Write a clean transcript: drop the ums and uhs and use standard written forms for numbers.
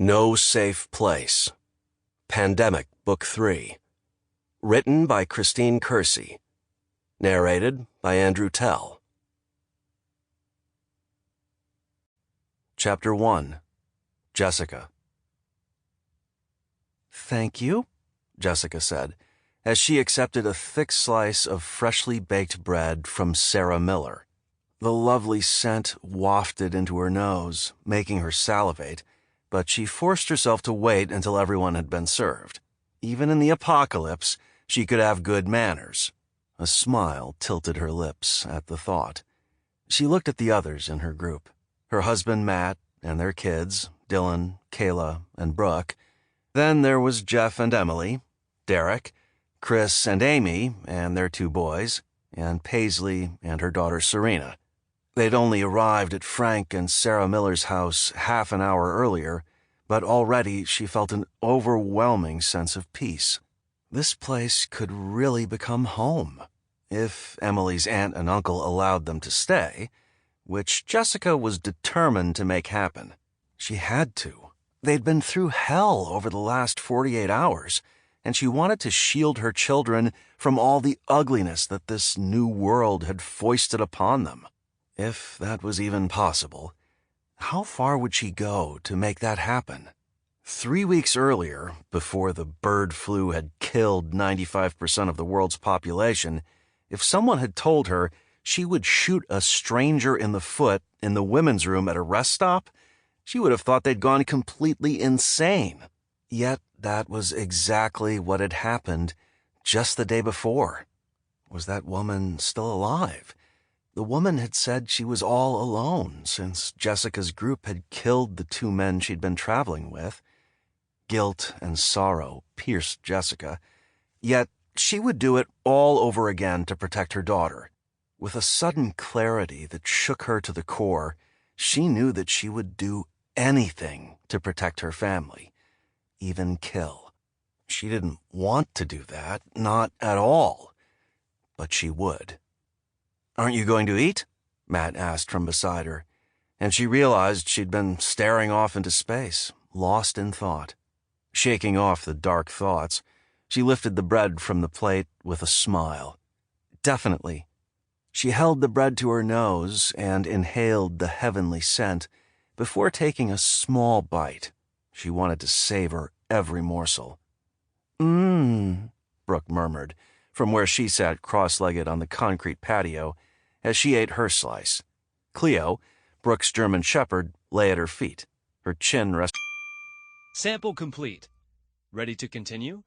No Safe Place. Pandemic, Book 3. Written by Christine Kersey. Narrated by Andrew Tell. Chapter 1. Jessica. "Thank you," Jessica said, as she accepted a thick slice of freshly baked bread from Sarah Miller. The lovely scent wafted into her nose, making her salivate, but she forced herself to wait until everyone had been served. Even in the apocalypse, she could have good manners. A smile tilted her lips at the thought. She looked at the others in her group. Her husband Matt and their kids, Dylan, Kayla, and Brooke. Then there was Jeff and Emily, Derek, Chris and Amy and their 2 boys, and Paisley and her daughter Serena. They'd only arrived at Frank and Sarah Miller's house half an hour earlier, but already she felt an overwhelming sense of peace. This place could really become home, if Emily's aunt and uncle allowed them to stay, which Jessica was determined to make happen. She had to. They'd been through hell over the last 48 hours, and she wanted to shield her children from all the ugliness that this new world had foisted upon them. If that was even possible, how far would she go to make that happen? 3 weeks earlier, before the bird flu had killed 95% of the world's population, if someone had told her she would shoot a stranger in the foot in the women's room at a rest stop, she would have thought they'd gone completely insane. Yet that was exactly what had happened just the day before. Was that woman still alive? The woman had said she was all alone since Jessica's group had killed the 2 men she'd been traveling with. Guilt and sorrow pierced Jessica, yet she would do it all over again to protect her daughter. With a sudden clarity that shook her to the core, she knew that she would do anything to protect her family, even kill. She didn't want to do that, not at all, but she would. "Aren't you going to eat?" Matt asked from beside her, and she realized she'd been staring off into space, lost in thought. Shaking off the dark thoughts, she lifted the bread from the plate with a smile. Definitely. She held the bread to her nose and inhaled the heavenly scent before taking a small bite. She wanted to savor every morsel. Brooke murmured, from where she sat cross-legged on the concrete patio as she ate her slice. Cleo, Brooke's German shepherd, lay at her feet, her chin resting. Sample complete. Ready to continue?